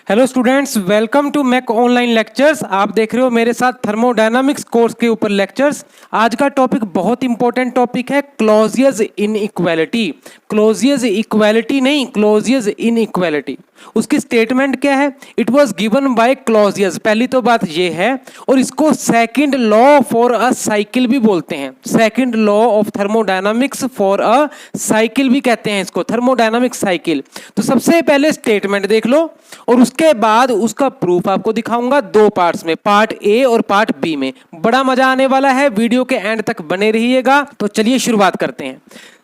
Hello students, welcome to Mac online lectures. आप देख रहे हो मेरे साथ थर्मोडायनामिक्स कोर्स के ऊपर लेक्चर्स। आज का टॉपिक बहुत इंपॉर्टेंट टॉपिक है, क्लॉजियस इनइक्वालिटी। क्लॉजियस इक्वालिटी नहीं, क्लॉजियस इनइक्वालिटी। उसकी स्टेटमेंट क्या है? It was given by Clausius, पहली तो बात ये है। और इसको second law for a cycle भी बोलते हैं, second law of thermodynamics for a cycle भी कहते हैं इसको, थर्मोडायनामिक साइकिल। तो सबसे पहले स्टेटमेंट देख लो और उसके बाद उसका प्रूफ आपको दिखाऊंगा दो पार्ट्स में, पार्ट ए और पार्ट बी में। बड़ा मजा आने वाला है, वीडियो के एंड तक बने रहिएगा। तो चलिए शुरुआत करते हैं।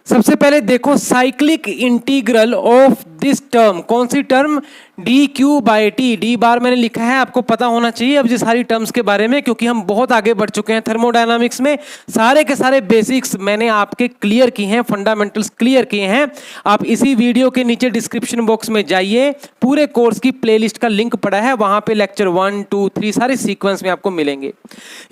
सबसे पहले देखो, cyclic integral of this term, कौन सी term? D Q by T. D bar मैंने लिखा है, आपको पता होना चाहिए अब ये सारी टर्म्स के बारे में, क्योंकि हम बहुत आगे बढ़ चुके हैं थर्मोडायनामिक्स में। सारे के सारे बेसिक्स मैंने आपके क्लियर किए हैं, फंडामेंटल्स क्लियर किए हैं। आप इसी वीडियो के नीचे डिस्क्रिप्शन बॉक्स में जाइए, पूरे कोर्स की प्लेलिस्ट का लिंक पड़ा है, वहां पे लेक्चर 1, 2, 3 सारे सीक्वेंस में आपको मिलेंगे।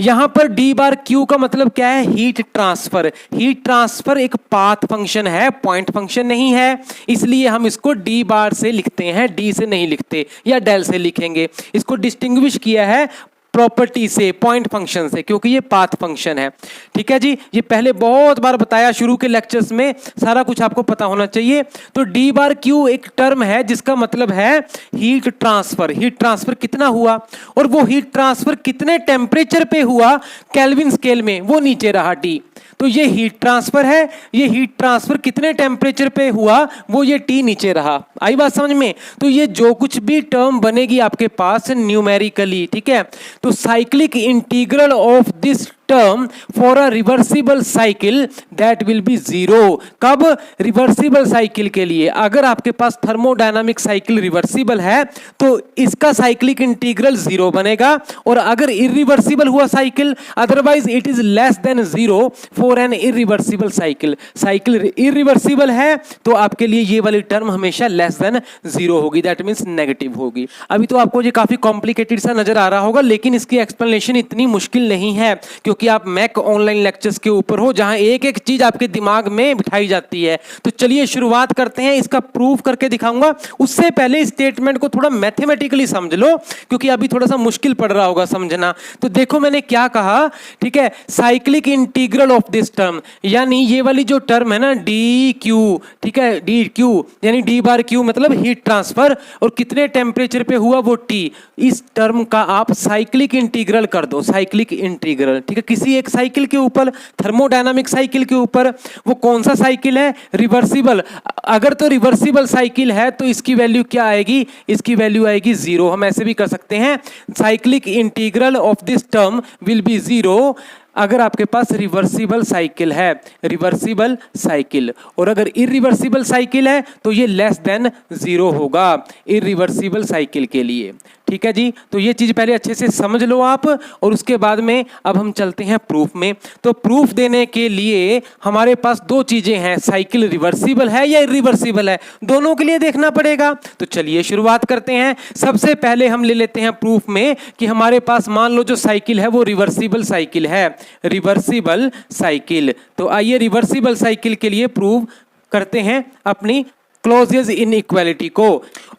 यहां पर डी बार क्यू का मतलब क्या है? Heat transfer. हीट ट्रांसफर एक पाथ फंक्शन है, पॉइंट फंक्शन नहीं है, इसलिए हम इसको डी बार से लिखते हैं, डी से नहीं लिखते, या डेल से लिखेंगे। इसको डिस्टिंग्विश किया है प्रॉपर्टी से, पॉइंट फंक्शन से, क्योंकि ये पाथ फंक्शन है। ठीक है जी, ये पहले बहुत बार बताया शुरू के लेक्चर्स में, सारा कुछ आपको पता होना चाहिए। तो डी बार क्यू एक टर्म है जिसका मतलब है हीट ट्रांसफर। हीट ट्रांसफर कितना हुआ और वो हीट ट्रांसफर कितने टेम्परेचर पे हुआ केल्विन स्केल में, वो नीचे रहा टी। तो ये हीट ट्रांसफर है, ये हीट ट्रांसफर कितने टेम्परेचर पे हुआ, वो ये टी नीचे रहा। आई बात समझ में? तो ये जो कुछ भी टर्म बनेगी आपके पास न्यूमेरिकली, ठीक है, तो cyclic integral of this term for a reversible cycle that will be zero. कब? रिवर्सिबल साइकिल के लिए। अगर आपके पास थर्मोडायनामिक साइकिल रिवर्सिबल है तो इसका साइक्लिक इंटीग्रल जीरो बनेगा, और अगर इरिवर्सिबल हुआ cycle, otherwise it is less than zero for an irreversible cycle. Cycle irreversible है तो आपके लिए ये वाली टर्म हमेशा लेस देन जीरो होगी, दैट मींस नेगेटिव होगी। अभी तो आपको ये काफी कॉम्प्लिकेटेड सा नजर आ रहा होगा, लेकिन इसकी एक्सप्लेनेशन इतनी मुश्किल नहीं है, क्योंकि आप मैक ऑनलाइन लेक्चर्स के ऊपर हो जहां एक एक चीज आपके दिमाग में बिठाई जाती है। तो चलिए शुरुआत करते हैं, इसका प्रूफ करके दिखाऊंगा। उससे पहले स्टेटमेंट को थोड़ा मैथमेटिकली समझ लो, क्योंकि अभी थोड़ा सा मुश्किल पड़ रहा होगा समझना। तो देखो मैंने क्या कहा, ठीक है, cyclic integral of this term, यानी ये वाली जो टर्म है ना डी क्यू, ठीक है, डी क्यू यानी डी बार क्यू मतलब हीट ट्रांसफर, और कितने टेम्परेचर पे हुआ वो टी। इस टर्म का आप साइक्लिक इंटीग्रल कर दो, साइक्लिक इंटीग्रल, ठीक है, किसी एक साइकिल के ऊपर, थर्मोडायनामिक साइकिल के ऊपर। वो कौन सा साइकिल है? रिवर्सिबल। अगर तो रिवर्सिबल साइकिल है तो इसकी वैल्यू क्या आएगी? इसकी वैल्यू आएगी जीरो। हम ऐसे भी कर सकते हैं, cyclic integral of this term will be zero अगर आपके पास रिवर्सिबल साइकिल है, रिवर्सिबल साइकिल। और अगर इरिवर्सिबल साइकिल है तो ये लेस देन जीरो होगा इरिवर्सिबल साइकिल के लिए। ठीक है जी, तो ये चीज पहले अच्छे से समझ लो आप, और उसके बाद में अब हम चलते हैं प्रूफ में। तो प्रूफ देने के लिए हमारे पास दो चीजें हैं, साइकिल रिवर्सिबल है या इरिवर्सिबल है, दोनों के लिए देखना पड़ेगा। तो चलिए शुरुआत करते हैं। सबसे पहले हम ले लेते हैं प्रूफ में कि हमारे पास मान लो जो साइकिल है वो रिवर्सिबल साइकिल है, रिवर्सिबल साइकिल। तो आइए रिवर्सिबल साइकिल के लिए प्रूव करते हैं अपनी क्लॉजियस इनइक्वालिटी को।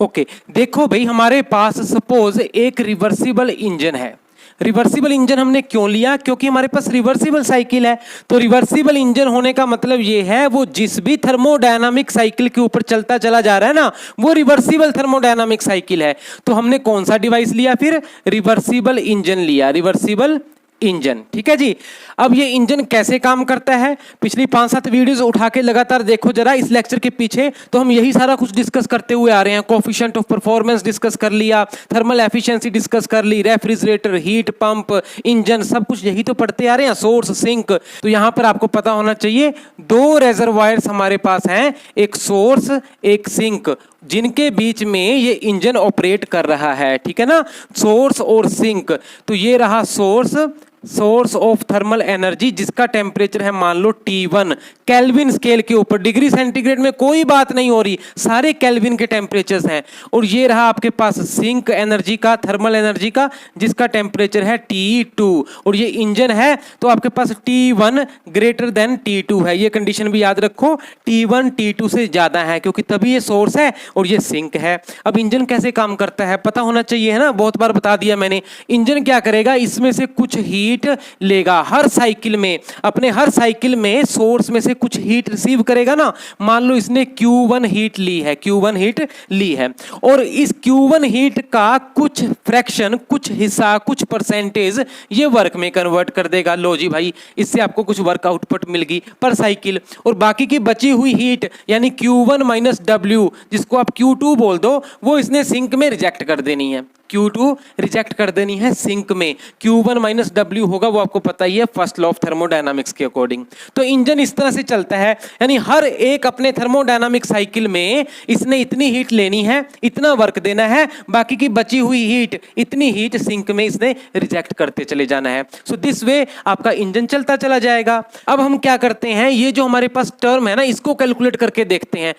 ओके, देखो भाई, हमारे पास सपोज एक रिवर्सिबल इंजन है। रिवर्सिबल इंजन हमने क्यों लिया? क्योंकि हमारे पास रिवर्सिबल साइकिल है। तो रिवर्सिबल इंजन होने का मतलब ये है वो जिस भी थर्मोडायनामिक साइकिल के ऊपर चलता चला जा रहा है ना, वो रिवर्सिबल थर्मोडायनामिक साइकिल है। तो हमने कौन सा डिवाइस लिया फिर? रिवर्सिबल इंजन लिया, रिवर्सिबल इंजन। ठीक है जी। अब ये इंजन कैसे काम करता है, पिछली 5-7 वीडियोस उठा के लगातार देखो जरा इस लेक्चर के पीछे, तो हम यही सारा कुछ डिस्कस करते हुए आ रहे हैं। कोफिशिएंट ऑफ परफॉर्मेंस डिस्कस कर लिया, थर्मल एफिशिएंसी डिस्कस कर ली, रेफ्रिजरेटर, हीट पंप, इंजन, सब कुछ यही तो पढ़ते आ रहे हैं, सोर्स, सिंक। तो यहां पर आपको पता होना चाहिए दो रेजरवायर्स हमारे पास हैं, एक सोर्स एक सिंक, जिनके बीच में ये इंजन ऑपरेट कर रहा है। ठीक है ना, सोर्स और सिंक। तो ये रहा source, source of thermal energy जिसका टेम्परेचर है मान लो T1 केल्विन स्केल के ऊपर, डिग्री सेंटीग्रेड में कोई बात नहीं हो रही, सारे केल्विन के टेम्परेचर्स हैं। और ये रहा आपके पास सिंक एनर्जी का, थर्मल एनर्जी का, जिसका टेम्परेचर है T2। और ये इंजन है तो आपके पास T1 ग्रेटर देन T2 है। ये कंडीशन भी याद रखो, T1 T2 से ज्यादा है, क्योंकि तभी ये सोर्स है और ये सिंक है। अब इंजन कैसे काम करता है पता होना चाहिए, है ना, बहुत बार बता दिया मैंने। इंजन क्या करेगा, इसमें से कुछ हीट लेगा हर साइकिल में, अपने हर साइकिल में सोर्स में से कुछ हीट रिसीव करेगा ना। मान लो इसने Q1 हीट ली है, Q1 हीट ली है, और इस Q1 हीट का कुछ फ्रैक्शन, कुछ हिस्सा, कुछ परसेंटेज ये वर्क में कन्वर्ट कर देगा। लो जी भाई, इससे आपको कुछ वर्क आउटपुट मिल गई पर साइकिल। और बाकी की बची हुई हीट यानी Q1 माइनस W, जिसको आप Q2 बोल दो, वो इसने सिंक में रिजेक्ट कर देनी है। Q2 रिजेक्ट कर देनी है सिंक में। Q1 माइनस W होगा, वो आपको पता ही है फर्स्ट लॉ ऑफ थर्मोडायनामिक्स के अकॉर्डिंग। तो इंजन इस तरह से चलता है, यानी हर एक अपने थर्मोडायनामिक साइकिल में इसने इतनी हीट लेनी है, इतना वर्क देना है, बाकी की बची हुई हीट, इतनी हीट सिंक में इसने रिजेक्ट करते चले जाना है। सो दिस वे आपका इंजन चलता चला जाएगा। अब हम क्या करते हैं, ये जो हमारे पास टर्म है ना, इसको कैलकुलेट करके देखते हैं।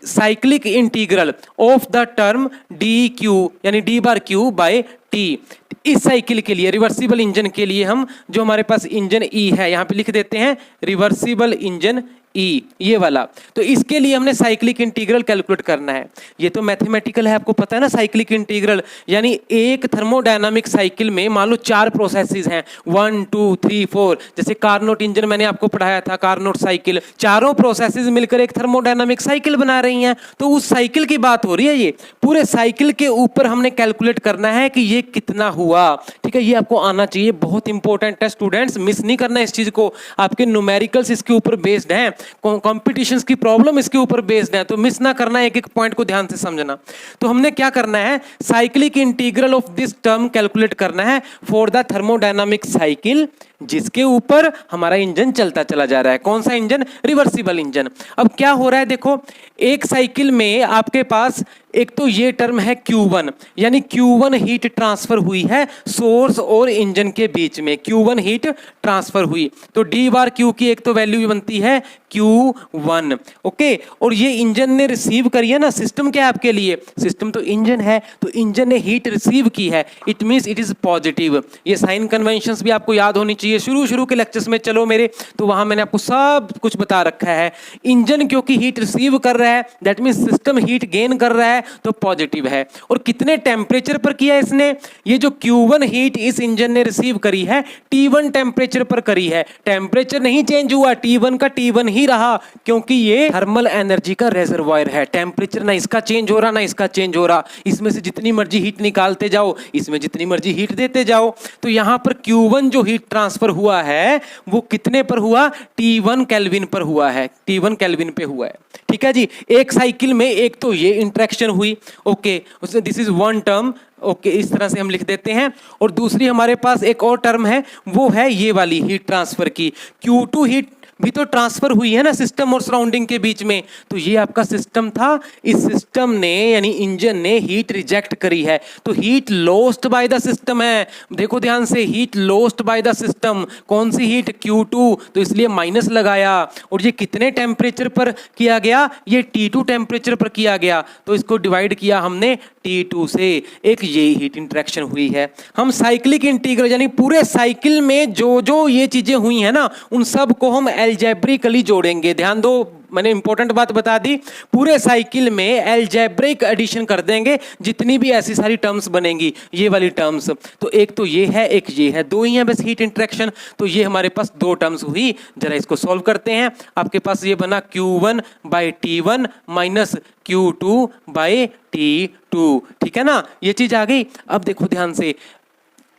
Cyclic integral of the term D Q यानी D bar Q by T. इस साइकिल के लिए, रिवर्सिबल इंजन के लिए, हम जो हमारे पास इंजन ई है यहां पे लिख देते हैं रिवर्सिबल इंजन ई, ये वाला। तो इसके लिए हमने साइक्लिक इंटीग्रल कैलकुलेट करना है। ये तो मैथमेटिकल है, आपको पता है ना साइक्लिक इंटीग्रल, यानी एक थर्मोडायनामिक साइकिल में मान लो 4 प्रोसेसेस हैं, 1 2 3 4। जैसे कार्नोट इंजन मैंने आपको पढ़ाया था, कार्नोट साइकिल, चारों प्रोसेसेस मिलकर एक थर्मोडायनामिक साइकिल बना रही हैं। तो उस साइकिल की बात हो रही है, ये पूरे साइकिल के ऊपर हमने कैलकुलेट करना है कि ये कितना हुआ। ठीक है, ये आपको आना चाहिए, बहुत इंपॉर्टेंट है स्टूडेंट्स, मिस नहीं करना इस चीज को। आपके न्यूमेरिकल्स इसके ऊपर बेस्ड हैं, कॉम्पिटिशंस की प्रॉब्लम इसके ऊपर बेस्ड है, तो मिस ना करना, एक एक पॉइंट को ध्यान से समझना। तो हमने क्या करना है, cyclic integral of this term calculate करना है फॉर द थर्मोडायनामिक साइकिल जिसके ऊपर हमारा इंजन चलता चला जा रहा है। कौन सा इंजन, रिवर्सिबल इंजन। अब क्या हो रहा है देखो, एक साइकिल में आपके पास एक तो ये टर्म है Q1, यानी Q1 हीट ट्रांसफर हुई है सोर्स और इंजन के बीच में, Q1 हीट ट्रांसफर हुई, तो डी बार Q की एक तो वैल्यू बनती है Q1। ओके, और ये इंजन ने रिसीव करी है ना, सिस्टम क्या है आपके लिए, सिस्टम तो इंजन है, तो इंजन ने हीट रिसीव की है, it means it is positive. ये साइन कन्वेंशंस भी आपको याद होनी चाहिए, शुरू के लेक्चर्स में चलो मेरे, तो वहां मैंने आपको सब कुछ बता रखा है। इंजन क्योंकि हीट रिसीव कर रहा है, that means system heat gain कर रहा है, तो पॉजिटिव है। और कितने टेम्परेचर पर किया इसने, ये जो Q1 हीट इस इंजन ने रिसीव करी है T1 टेम्परेचर पर करी है। टेम्परेचर नहीं चेंज हुआ, T1 का T1 ही रहा, क्योंकि ये थर्मल एनर्जी का रिजर्वायर है। टेम्परेचर ना इसका चेंज हो रहा ना इसका चेंज हो रहा, इसमें से जितनी मर्जी हीट निकालते जाओ, इसमें जितनी मर्जी हीट देते जाओ। तो यहां पर Q1 जो हीट ट्रांसफर हुआ है वो कितने पर हुआ, T1 केल्विन पर हुआ है, T1 केल्विन पे हुआ है। ठीक है जी, एक साइकिल में एक तो ये इंटरेक्शन हुई, okay, this is one term, okay, इस तरह से हम लिख देते हैं। और दूसरी हमारे पास एक और टर्म है, वो है ये वाली हीट ट्रांसफर की, Q2 हीट भी तो ट्रांसफर हुई है ना सिस्टम और सराउंडिंग के बीच में। तो ये आपका सिस्टम था, इस सिस्टम ने यानी इंजन ने हीट रिजेक्ट करी है, तो heat lost by the system है। देखो ध्यान से, heat lost by the system, कौन सी हीट, Q2, तो इसलिए माइनस लगाया। और ये कितने टेम्परेचर पर किया गया, ये T2 टेम्परेचर पर किया गया, तो इसको डिवाइड किया हमने T2 से, एक ये हीट इंटरेक्शन हुई है। हम साइक्लिक इंटीग्रल यानी पूरे साइकिल में जो जो ये चीजें हुई है ना, उन सब को हम एल्जेब्रिकली जोड़ेंगे। ध्यान दो, मैंने इंपॉर्टेंट बात बता दी, पूरे साइकिल में एल्जेब्रिक एडिशन कर देंगे, जितनी भी ऐसी सारी टर्म्स बनेंगी, ये वाली टर्म्स। तो एक तो ये है, एक ये है, दो ही है बस हीट इंटरेक्शन। तो ये हमारे पास दो टर्म्स हुई, जरा इसको सॉल्व करते हैं। आपके पास ये बना Q1 by T1 minus Q2 by T2, ठीक है ना, ये चीज आ गई। अब देखो ध्यान से,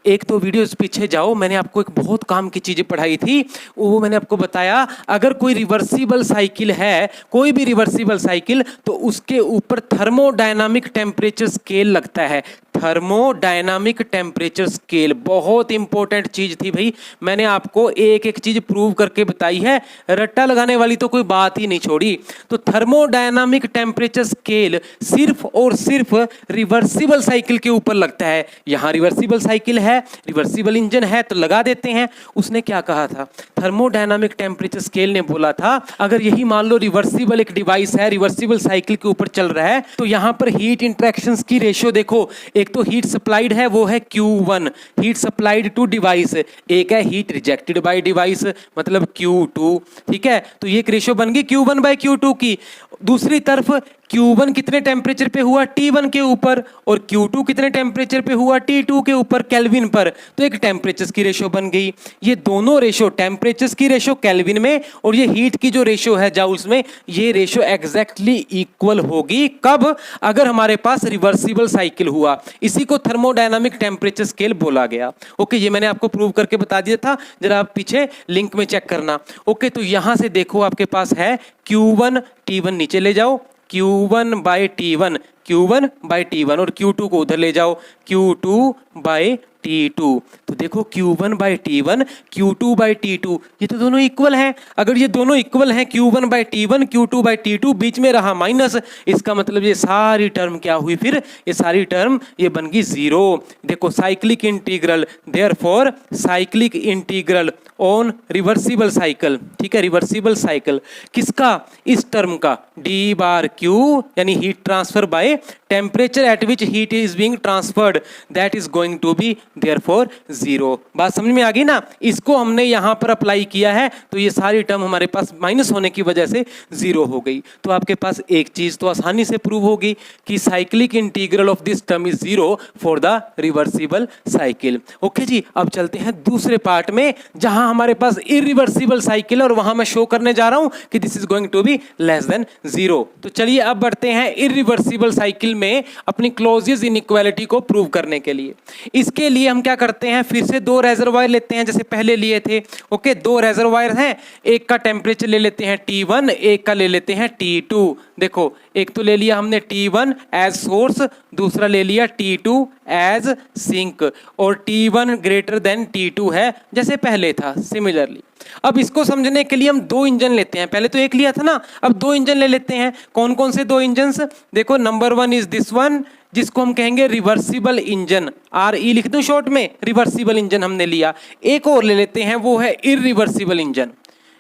एक तो वीडियोस पीछे जाओ, मैंने आपको एक बहुत काम की चीजें पढ़ाई थी, वो मैंने आपको बताया, अगर कोई रिवर्सिबल साइकिल है, कोई भी रिवर्सिबल साइकिल, तो उसके ऊपर थर्मोडायनामिक टेम्परेचर स्केल लगता है। थर्मोडायनामिक टेम्परेचर स्केल बहुत इंपॉर्टेंट चीज थी भाई, मैंने आपको एक एक चीज प्रूव करके बताई है, रट्टा लगाने वाली तो कोई बात ही नहीं छोड़ी। तो थर्मोडायनामिक टेम्परेचर स्केल सिर्फ और सिर्फ रिवर्सिबल साइकिल के ऊपर लगता है। यहां रिवर्सिबल साइकिल है, रिवर्सिबल इंजन है तो लगा देते हैं। उसने क्या कहा था, थर्मोडायनामिक टेम्परेचर स्केल ने बोला था अगर यही मान लो रिवर्सिबल एक डिवाइस है, रिवर्सिबल साइकिल के ऊपर चल रहा है, तो यहां पर हीट इंटरेक्शंस की रेशियो देखो, एक तो हीट सप्लाइड है वो है Q1, heat supplied to device, एक है हीट रिजेक्टेड बाय डिवाइस मतलब Q2, ठीक है। तो ये एक रेशियो बन गई Q1 बाय Q2 की। दूसरी तरफ Q1 कितने टेम्परेचर पे हुआ, T1 के ऊपर, और Q2 कितने टेम्परेचर पे हुआ, T2 के ऊपर, केल्विन पर। तो एक टेम्परेचर्स की रेशियो बन गई। ये दोनों रेशियो, टेम्परेचर्स की रेशियो केल्विन में और ये हीट की जो रेशियो है जाउल्स में, ये रेशियो एग्जैक्टली इक्वल होगी कब, अगर हमारे पास रिवर्सिबल साइकिल हुआ। इसी को थर्मोडायनामिक टेम्परेचर स्केल बोला गया। ओके, ये मैंने आपको प्रूव करके बता दिया था, जरा आप पीछे लिंक में चेक करना। ओके, तो यहां से देखो आपके पास है Q1 T1, नीचे ले जाओ Q1 by T1, Q1 by T1, और Q2 को उधर ले जाओ Q2 बाई T2। तो देखो Q1 by T1, Q2 by T2, ये तो दोनों इक्वल हैं। अगर ये दोनों इक्वल हैं, Q1 by T1, Q2 by T2, बीच में रहा माइनस, इसका मतलब ये सारी टर्म क्या हुई, फिर ये सारी टर्म ये बन गई जीरो। देखो cyclic integral, therefore cyclic integral on reversible cycle, ठीक है, रिवर्सिबल साइकिल किसका, इस टर्म का, d बार Q यानी heat transfer by temperature at which heat is being transferred, that is going to be therefore zero. बात समझ में आ गई ना। इसको हमने यहां पर अप्लाई किया है तो ये सारी टर्म हमारे पास माइनस होने की वजह से जीरो हो गई। तो आपके पास एक चीज तो आसानी से प्रूव होगी कि cyclic integral of this term is zero for the reversible cycle. Okay जी, अब चलते हैं दूसरे पार्ट में जहां हमारे पास इरिवर्सिबल साइकिल, और वहां मैं शो करने जा रहा हूं कि this is going to be less than zero. तो चलिए अब बढ़ते हैं इरिवर्सिबल साइकिल में अपनी क्लोजियस इनइक्वालिटी को प्रूव करने के लिए। इसके लिए हम क्या करते हैं, फिर से दो रेजर्वायर लेते हैं जैसे पहले लिए थे। ओके, दो रेजर्वायर हैं, एक का टेम्परेचर ले लेते हैं T1, एक का ले लेते हैं T2। देखो एक तो ले लिया हमने T1 एज सोर्स, दूसरा ले लिया T2 एज सिंक, और T1 ग्रेटर देन T2 है जैसे पहले था सिमिलरली। अब इसको समझने के लिए हम दो इंजन लेते हैं, पहले तो एक लिया था ना, अब दो इंजन ले लेते हैं। कौन कौन से दो इंजन, देखो number one is this one, जिसको हम कहेंगे रिवर्सिबल इंजन, RE लिख दूं शॉर्ट में, रिवर्सिबल इंजन हमने लिया। एक और ले लेते हैं, वो है irreversible engine,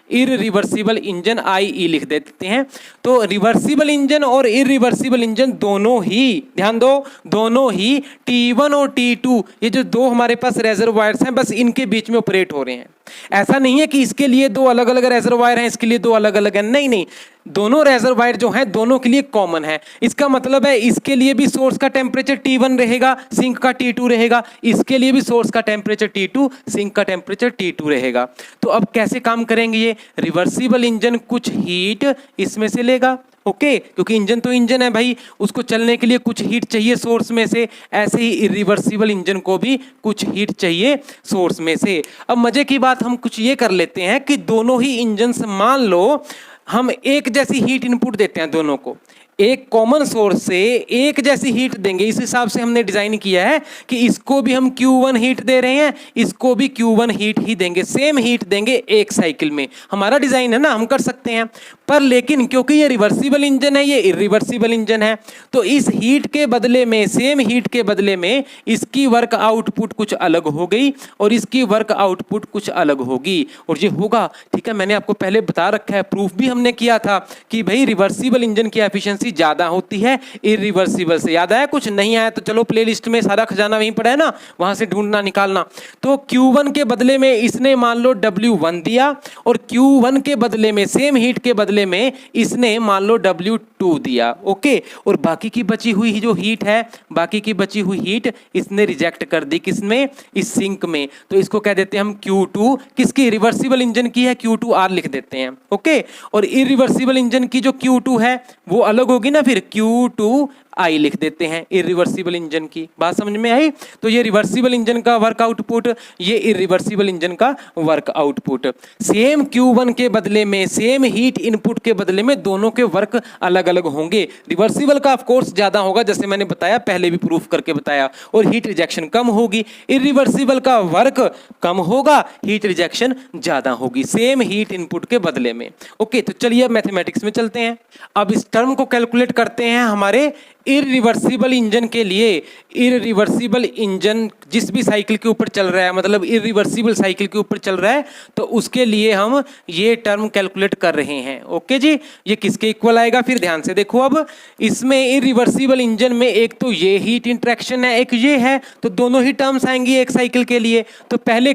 irreversible engine IE लिख देते हैं। तो रिवर्सिबल इंजन और इरिवर्सिबल इंजन दोनों ही, ध्यान दो, दोनों ही T1 और T2, ये जो दो हमारे पास रेजर्वायर्स हैं, बस इनके बीच में ऑपरेट हो रहे हैं। ऐसा नहीं है कि इसके लिए दो अलग अलग रेजर्वायर हैं, इसके लिए दो अलग अलग हैं, नहीं नहीं, दोनों रेजर्वायर जो हैं दोनों के लिए कॉमन है। इसका मतलब है इसके लिए भी सोर्स का टेम्परेचर T1 रहेगा, सिंक का T2 रहेगा, इसके लिए भी सोर्स का टेम्परेचर T2, सिंक का टेम्परेचर T2 रहेगा। तो अब कैसे काम करेंगे ये, रिवर्सिबल इंजन कुछ हीट इसमें से लेगा, ओके, क्योंकि इंजन तो इंजन है भाई, उसको चलने के लिए कुछ हीट चाहिए सोर्स में से, ऐसे ही इरिवर्सिबल इंजन को भी कुछ हीट चाहिए सोर्स में से। अब मजे की बात हम कुछ ये कर लेते हैं कि दोनों ही इंजन से मान लो हम एक जैसी हीट इनपुट देते हैं, दोनों को एक कॉमन सोर्स से एक जैसी हीट देंगे। इस हिसाब से हमने डिजाइन किया है कि इसको भी हम Q1 हीट दे रहे हैं, इसको भी Q1 हीट ही देंगे, सेम हीट देंगे एक साइकिल में। हमारा डिजाइन है ना, हम कर सकते हैं। पर लेकिन क्योंकि ये रिवर्सिबल इंजन है, ये इरिवर्सिबल इंजन है, तो इस हीट के बदले में, सेम हीट के बदले में इसकी वर्क आउटपुट कुछ अलग हो गई और इसकी वर्क आउटपुट कुछ अलग होगी, और ये होगा, ठीक है। मैंने आपको पहले बता रखा है, प्रूफ भी हमने किया था कि भाई रिवर्सिबल इंजन की एफिशिएंसी ज्यादा होती है इरिवर्सिबल से। याद आया, कुछ नहीं आया तो चलो प्लेलिस्ट में सारा खजाना वहीं पड़ा है ना, वहां से ढूंढना निकालना। तो Q1 के बदले में इसने मान लो W1 दिया, और Q1 के बदले में, सेम हीट के बदले में इसने मान लो W2 दिया, ओके। और बाकी की बची हुई जो हीट है, बाकी की बची हुई हीट इसने रिजेक्ट कर दी, किसमें, इस सिंक में। तो इसको कह देते हैं हम Q2, किसकी, रिवर्सिबल इंजन की है, Q2R लिख देते हैं, ओके। और इरिवर्सिबल इंजन की जो Q2 है वो अलग होगी ना फिर Q2I लिख देते हैं इरिवर्सिबल इंजन की। बात समझ में आई? तो ये रिवर्सिबल इंजन का वर्क आउटपुट, ये इरिवर्सिबल इंजन का वर्क आउटपुट। सेम Q1 के बदले में, सेम हीट इनपुट के बदले में दोनों के वर्क अलग अलग होंगे। रिवर्सिबल का ऑफ कोर्स ज्यादा होगा, जैसे मैंने बताया, पहले भी प्रूफ करके बताया, और हीट रिजेक्शन कम होगी। इरिवर्सिबल का वर्क कम होगा, हीट रिजेक्शन ज्यादा होगी, सेम हीट इनपुट के बदले में। ओके, तो चलिए अब मैथमेटिक्स में चलते हैं। अब इस टर्म को कैलकुलेट करते हैं हमारे इरिवर्सिबल इंजन के लिए। इरिवर्सिबल इंजन जिस भी साइकिल के ऊपर चल रहा है, मतलब इरिवर्सिबल साइकिल के ऊपर चल रहा है, तो उसके लिए हम ये टर्म कैलकुलेट कर रहे हैं। ओके जी, ये किसके इक्वल आएगा फिर ध्यान से देखो। अब इसमें इरिवर्सिबल इंजन में एक तो ये हीट इंटरेक्शन है, एक ये है, तो दोनों ही टर्म्स आएंगी एक साइकिल के लिए। तो पहले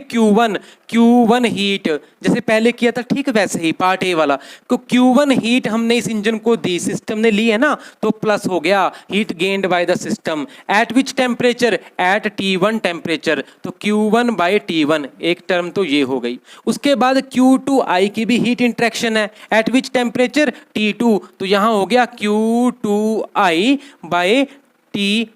Q1 हीट, जैसे पहले किया था ठीक वैसे ही पार्ट ए वाला, तो Q1 हीट हमने इस इंजन को दी, सिस्टम ने ली है ना, तो प्लस हो गया heat gained by the system at which temperature, at T1 temperature, तो Q1 बाय T1 एक टर्म तो ये हो गई। उसके बाद Q2I की भी हीट इंटरेक्शन है, एट विच टेम्परेचर T2, तो यहां हो गया Q2I बाय T2।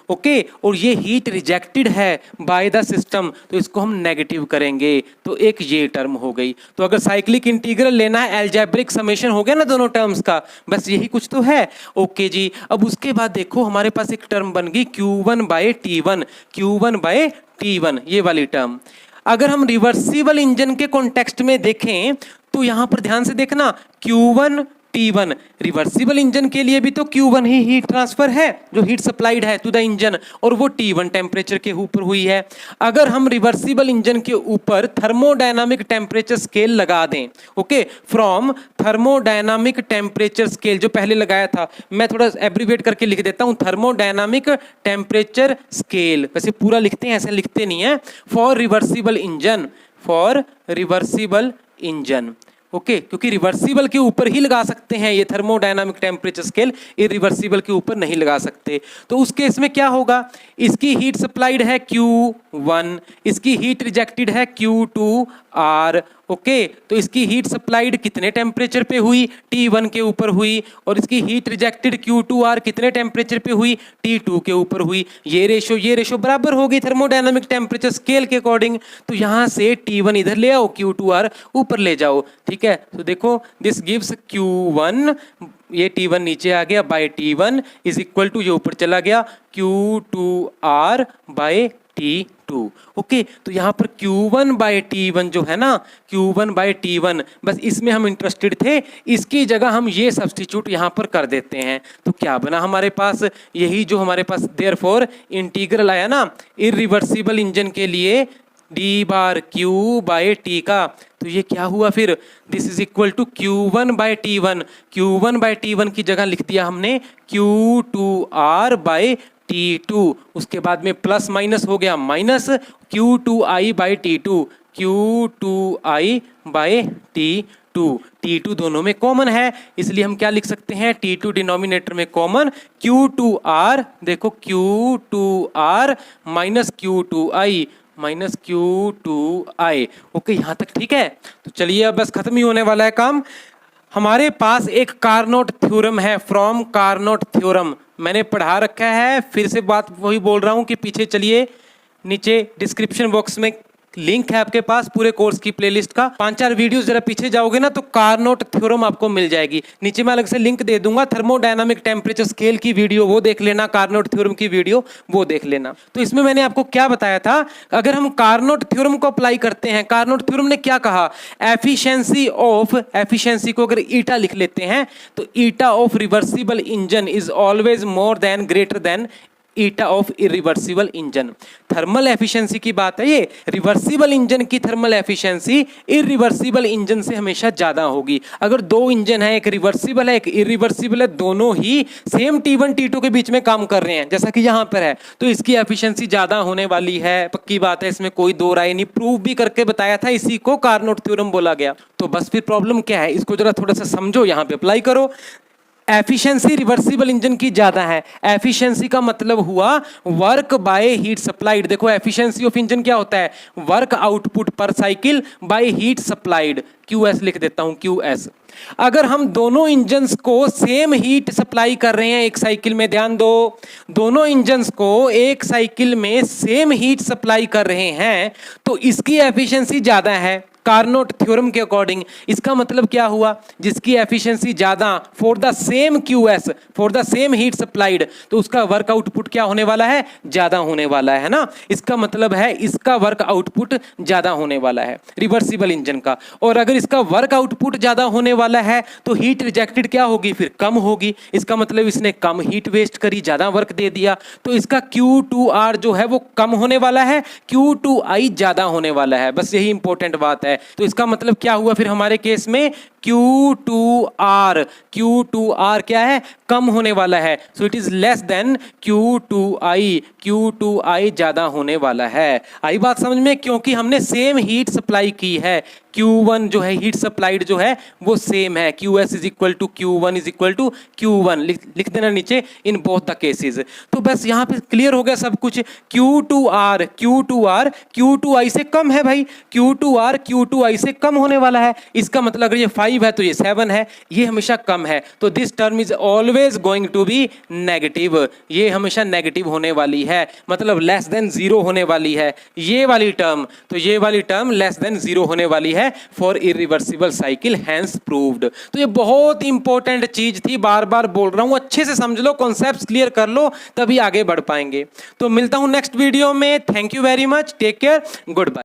ओके, और ये हीट रिजेक्टेड है बाय द सिस्टम, तो इसको हम नेगेटिव करेंगे, तो एक ये टर्म हो गई। तो अगर साइक्लिक इंटीग्रल लेना है, अलजेब्रिक समेशन हो गया ना दोनों टर्म्स का, बस यही कुछ तो है। ओके जी, अब उसके बाद देखो हमारे पास एक टर्म बन गई Q1 by T1, Q1 by T1, ये वाली टर्म। अगर हम रिवर्सिबल इंजन के कॉन्टेक्स्ट में देखें तो यहां पर ध्यान से देखना, Q1 T1 रिवर्सिबल इंजन के लिए भी तो Q1 ही हीट ट्रांसफर है, जो हीट सप्लाइड है टू द इंजन, और वो T1 टेम्परेचर के ऊपर हुई है। अगर हम रिवर्सिबल इंजन के ऊपर थर्मोडायनामिक टेम्परेचर स्केल लगा दें, okay, from thermodynamic temperature scale जो पहले लगाया था, मैं थोड़ा एब्रीविएट करके लिख देता हूं, थर्मोडायनामिक टेम्परेचर स्केल, वैसे पूरा लिखते हैं, ऐसे लिखते नहीं है, for reversible engine, for reversible engine. Okay, क्योंकि रिवर्सिबल के ऊपर ही लगा सकते हैं ये थर्मोडायनामिक टेम्परेचर स्केल, इरिवर्सिबल के ऊपर नहीं लगा सकते। तो उस केस में क्या होगा, इसकी हीट सप्लाइड है Q1, इसकी हीट रिजेक्टेड है Q2R। ओके, तो इसकी हीट सप्लाइड कितने टेम्परेचर पे हुई, T1 के ऊपर हुई, और इसकी हीट रिजेक्टेड Q2R कितने टेम्परेचर पे हुई, T2 के ऊपर हुई। ये रेशो बराबर होगी थर्मोडायनामिक टेम्परेचर स्केल के अकॉर्डिंग। तो यहां से T1 इधर ले आओ, Q2R ऊपर ले जाओ, ठीक है। तो देखो दिस गिव्स Q1, ये T1 नीचे आ गया, bye T1 is equal to, ये ऊपर चला गया, Q2R बाय T2। ओके, तो यहां पर Q1 बाय T1 जो है ना, Q1 बाय T1, बस इसमें हम इंटरेस्टेड थे, इसकी जगह हम ये सब्स्टिट्यूट यहां पर कर देते हैं। तो क्या बना हमारे पास, यही जो हमारे पास देयरफॉर इंटीग्रल आया ना इरिवर्सिबल इंजन के लिए d bar Q by T का, तो ये क्या हुआ फिर, this is equal to Q1 by T1, Q1 by T1 की जगह लिख दिया हमने Q2R बाय T2, उसके बाद में प्लस माइनस हो गया minus, Q2I bye T2, Q2I bye T2, T2 दोनों में कॉमन है, इसलिए हम क्या लिख सकते हैं, T2 डिनोमिनेटर में कॉमन, Q2R, देखो Q2R minus Q2I minus Q2I। Okay, यहां तक ठीक है। तो चलिए अब बस खत्म ही होने वाला है काम। हमारे पास एक कार्नोट थ्योरम है, फ्रॉम कार्नोट थ्योरम मैंने पढ़ा रखा है, फिर से बात वही बोल रहा हूं कि पीछे चलिए, नीचे डिस्क्रिप्शन बॉक्स में लिंक है आपके पास पूरे कोर्स की प्लेलिस्ट का, 5-4 वीडियोस जरा पीछे जाओगे ना तो कार्नोट थ्योरम आपको मिल जाएगी। नीचे मैं अलग से लिंक दे दूंगा, थर्मोडायनामिक टेम्परेचर स्केल की वीडियो वो देख लेना, कार्नोट थ्योरम की वीडियो वो देख लेना। तो इसमें मैंने आपको क्या बताया था, अगर हम कार्नोट थ्योरम को अप्लाई करते हैं, कार्नोट थ्योरम ने क्या कहा, एफिशिएंसी को अगर ईटा लिख लेते हैं तो eta of reversible engine is always more than greater than eta of irreversible engine. Thermal efficiency की बात है ये, रिवर्सिबल इंजन की थर्मल एफिशिएंसी इरिवर्सिबल इंजन से हमेशा ज्यादा होगी। अगर दो इंजन है, एक रिवर्सिबल है एक इरिवर्सिबल है, दोनों ही सेम T1 T2 के बीच में काम कर रहे हैं जैसा कि यहाँ पर है, तो इसकी एफिशिएंसी ज्यादा होने वाली है, पक्की बात है, इसमें कोई दो राय नहीं, प्रूव भी करके बताया था, इसी को कार्नोट थ्योरम बोला गया। तो बस फिर प्रॉब्लम क्या है, इसको जरा थोड़ा सा समझो, यहाँ पे अप्लाई करो। एफिशिएंसी रिवर्सिबल इंजन की ज्यादा है। एफिशिएंसी का मतलब हुआ वर्क बाय हीट सप्लाइड। देखो एफिशिएंसी ऑफ इंजन क्या होता है, वर्क आउटपुट पर cycle by heat supplied, QS लिख देता हूं, QS। अगर हम दोनों इंजन्स को सेम हीट सप्लाई कर रहे हैं एक साइकिल में, ध्यान दो, दोनों इंजन्स को एक साइकिल में सेम हीट सप्लाई कर रहे हैं तो इसकी एफिशिएंसी ज्यादा है कार्नोट थ्योरम के अकॉर्डिंग। इसका मतलब क्या हुआ, जिसकी एफिशिएंसी ज्यादा for the same QS, for the same heat supplied, तो उसका वर्क आउटपुट क्या होने वाला है, ज्यादा होने वाला है ना। इसका मतलब है इसका वर्क आउटपुट ज्यादा होने वाला है रिवर्सिबल इंजन का। और अगर इसका वर्क आउटपुट ज्यादा होने वाला है तो हीट रिजेक्टेड क्या होगी, फिर कम होगी। इसका मतलब इसने कम हीट वेस्ट करी, ज्यादा वर्क दे दिया, तो इसका Q2R जो है वो कम होने वाला है, Q2I ज्यादा होने वाला है। बस यही इंपॉर्टेंट बात है। तो इसका मतलब क्या हुआ फिर हमारे केस में, Q2R क्या है, कम होने वाला है। So it is less then Q2I, Q2I ज्यादा होने वाला है। आई बात समझ में, क्योंकि हमने सेम हीट सप्लाई की है। Q1 जो है हीट सप्लाइड जो है वो सेम है, QS is equal to Q1 is equal to Q1 लिख देना नीचे इन बोथ द केसेस। तो बस यहाँ पे क्लियर हो गया सब कुछ। Q2R Q2I से कम है भाई, Q2R Q2I से कम होने वाला है। इसका मतलब अगर ये 5 है तो ये 7 है, ये हमेशा कम है, तो this term is always going to be negative. ये हमेशा नेगेटिव होने वाली है, मतलब लेस देन 0 होने वाली है ये वाली टर्म। तो ये वाली टर्म लेस देन 0 होने वाली है for irreversible cycle, hence proved. तो ये बहुत इंपॉर्टेंट चीज थी, बार बार बोल रहा हूं, अच्छे से समझ लो, कॉन्सेप्ट्स क्लियर कर लो, तभी आगे बढ़ पाएंगे। तो मिलता हूं नेक्स्ट वीडियो में। Thank you very much, take care, good bye.